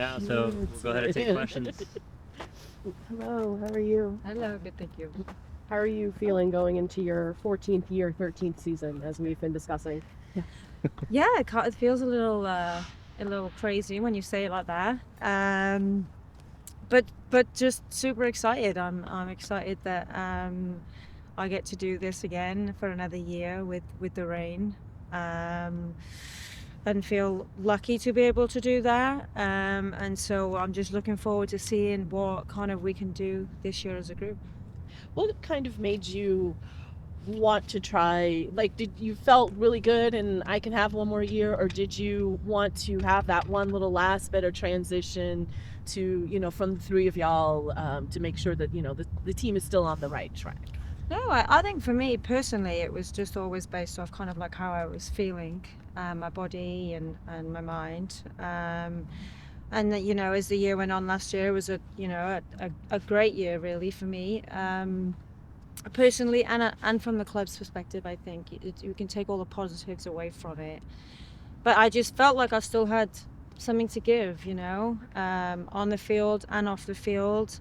Yeah, so we'll go ahead and take questions. Hello, how are you? Hello, good, thank you. How are you feeling going into your 14th year, 13th season, as we've been discussing? Yeah, it feels a little crazy when you say it like that. But just super excited. I'm excited that I get to do this again for another year with the rain. And feel lucky to be able to do that. And so I'm just looking forward to seeing what kind of we can do this year as a group. What kind of made you want to try, like, did you felt really good and I can have one more year, or did you want to have that one little last bit of transition to, from the three of y'all, to make sure that, the team is still on the right track? No, I think for me personally, it was just always based off kind of like how I was feeling, my body and my mind. And that, as the year went on last year, it was a great year really for me, personally and from the club's perspective. I think you can take all the positives away from it, but I just felt like I still had something to give, on the field and off the field.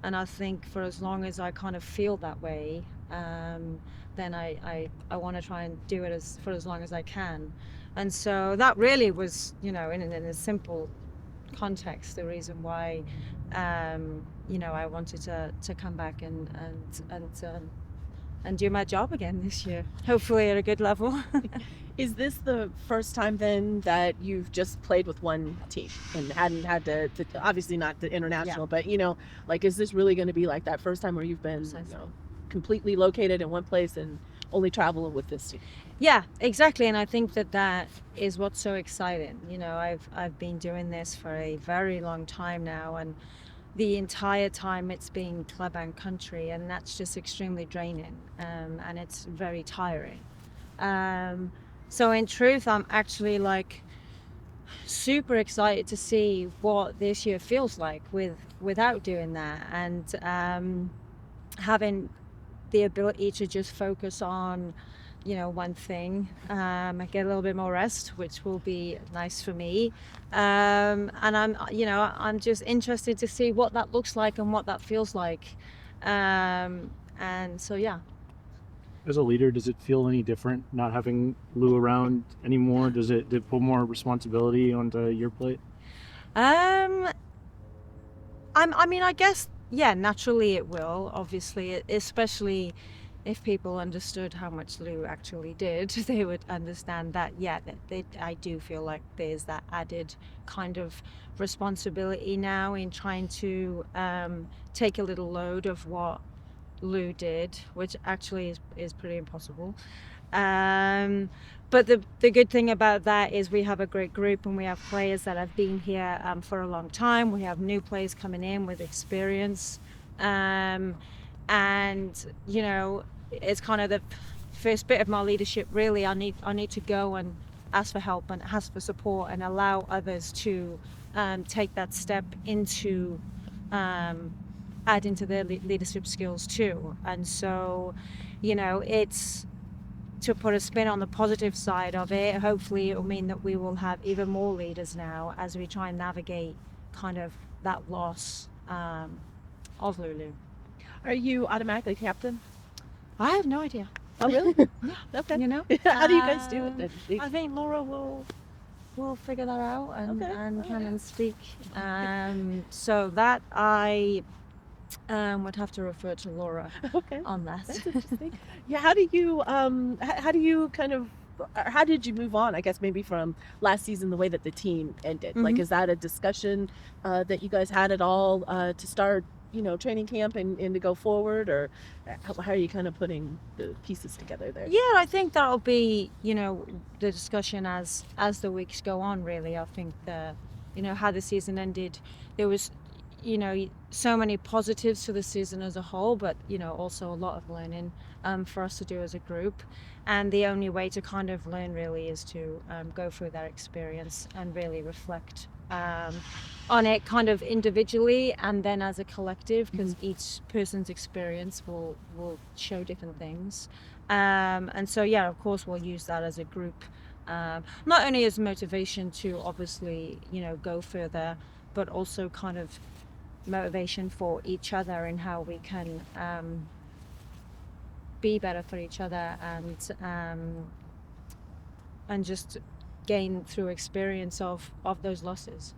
And I think for as long as I kind of feel that way, then I want to try and do it for as long as I can. And so that really was, in a simple context, the reason why, I wanted to come back and do my job again this year, hopefully at a good level. Is this the first time then that you've just played with one team and hadn't had to obviously not the international, but like, is this really going to be like that first time where you've been completely located in one place and only traveling with this team? Yeah, exactly. And I think that is what's so exciting. I've been doing this for a very long time now, and the entire time it's been club and country, and that's just extremely draining, and it's very tiring. So in truth, I'm actually like super excited to see what this year feels like without doing that, and having the ability to just focus on one thing, get a little bit more rest, which will be nice for me. And I'm just interested to see what that looks like and what that feels like. And so, yeah. As a leader, does it feel any different not having Lou around anymore? Did it put more responsibility onto your plate? I mean, I guess, yeah, naturally it will, obviously, especially if people understood how much Lou actually did, they would understand that, yeah, I do feel like there's that added kind of responsibility now in trying to take a little load of what Lou did, which actually is pretty impossible. But the good thing about that is we have a great group, and we have players that have been here for a long time. We have new players coming in with experience, and it's kind of the first bit of my leadership. Really, I need to go and ask for help and ask for support and allow others to take that step into add into their leadership skills too. And so, it's to put a spin on the positive side of it. Hopefully it will mean that we will have even more leaders now as we try and navigate kind of that loss of Lulu. Are you automatically captain? I have no idea. Oh, really? Yeah. Okay. How do you guys do it then? I think Laura will figure that out and come and speak. So that I would have to refer to Laura on that. That's interesting. Yeah, how do you kind of, how did you move on, I guess, maybe from last season, the way that the team ended? Like, is that a discussion that you guys had at all to start, training camp and to go forward, or how are you kind of putting the pieces together there? Yeah, I think that'll be, the discussion as the weeks go on, really. I think how the season ended, there was, so many positives to the season as a whole, but, also a lot of learning for us to do as a group. And the only way to kind of learn really is to go through that experience and really reflect on it kind of individually and then as a collective, because each person's experience will show different things. And so, yeah, of course, we'll use that as a group, not only as motivation to obviously, go further, but also kind of motivation for each other and how we can be better for each other and just gain through experience of those losses.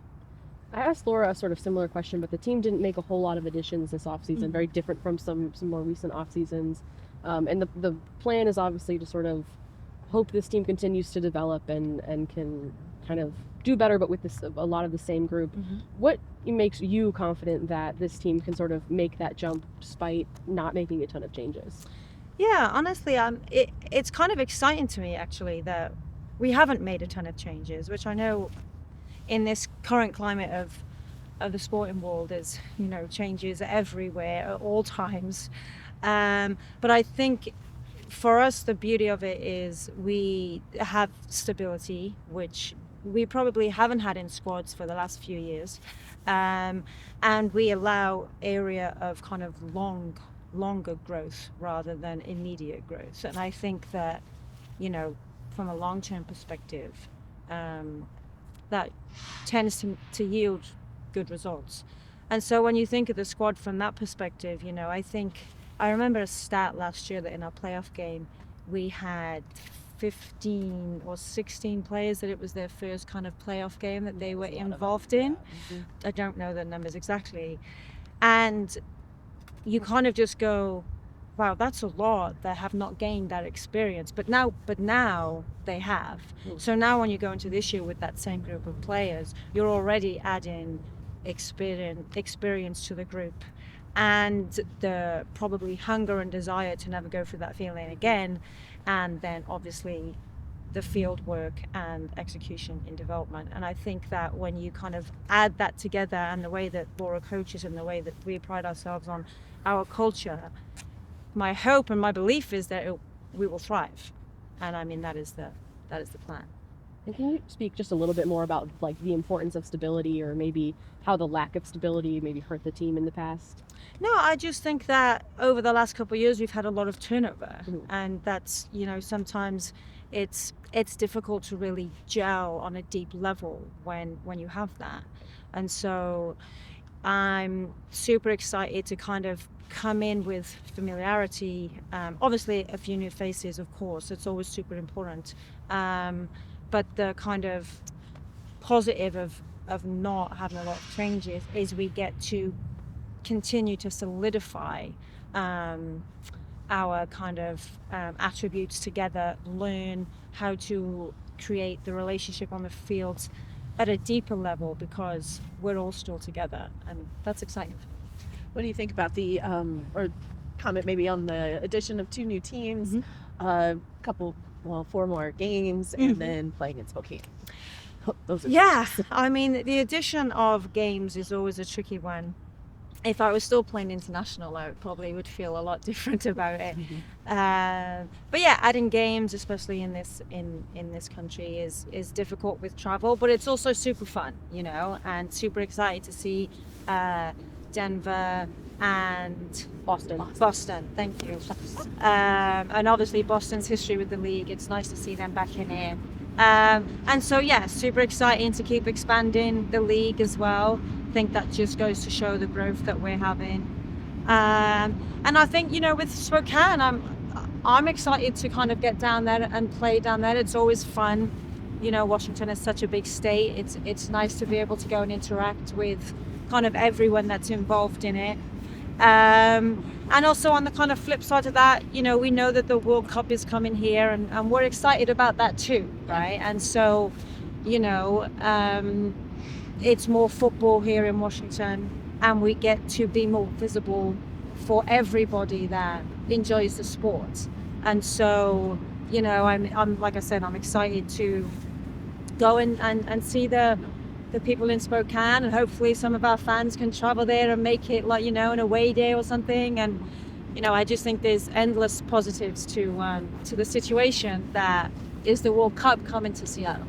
I asked Laura a sort of similar question, but the team didn't make a whole lot of additions this offseason, very different from some more recent off seasons. And the plan is obviously to sort of hope this team continues to develop and can kind of do better, but with a lot of the same group. What makes you confident that this team can sort of make that jump despite not making a ton of changes? Yeah, honestly, it's kind of exciting to me actually that we haven't made a ton of changes, which I know in this current climate of the sporting world is, changes everywhere at all times. But I think for us, the beauty of it is we have stability, which we probably haven't had in squads for the last few years. And we allow area of kind of longer growth rather than immediate growth. And I think that, from a long-term perspective, that tends to yield good results. And so when you think of the squad from that perspective, I remember a stat last year that in our playoff game, we had 15 or 16 players that it was their first kind of playoff game that they were involved in. I don't know the numbers exactly. And you kind of just go, wow, that's a lot that have not gained that experience. But now they have. So now when you go into this year with that same group of players, you're already adding experience to the group. And the probably hunger and desire to never go through that feeling again. And then obviously the field work and execution in development. And I think that when you kind of add that together and the way that Laura coaches and the way that we pride ourselves on our culture, my hope and my belief is that we will thrive. And I mean, that is the plan. And can you speak just a little bit more about like the importance of stability, or maybe how the lack of stability maybe hurt the team in the past? No, I just think that over the last couple of years we've had a lot of turnover, and that's, sometimes it's difficult to really gel on a deep level when you have that. And so I'm super excited to kind of come in with familiarity. Obviously a few new faces, of course, it's always super important. But the kind of positive of not having a lot of changes is we get to continue to solidify our kind of attributes together, learn how to create the relationship on the field at a deeper level, because we're all still together, and that's exciting. What do you think about the or comment maybe on the addition of 2 new teams, four more games, and then playing in Spokane? Those are I mean, the addition of games is always a tricky one. If I was still playing international, I probably would feel a lot different about it. But yeah, adding games, especially in this country, is difficult with travel, but it's also super fun, and super excited to see Denver and Boston, thank you. And obviously Boston's history with the league, it's nice to see them back in here. And so super exciting to keep expanding the league as well. I think that just goes to show the growth that we're having. And I think, with Spokane, I'm excited to kind of get down there and play down there. It's always fun. Washington is such a big state. It's nice to be able to go and interact with kind of everyone that's involved in it. And also on the kind of flip side of that, we know that the World Cup is coming here, and we're excited about that too, right? And so, it's more football here in Washington, and we get to be more visible for everybody that enjoys the sport. And so, I'm like I said, I'm excited to go and see the people in Spokane, and hopefully some of our fans can travel there and make it like, an away day or something. And, I just think there's endless positives to the situation that is the World Cup coming to Seattle.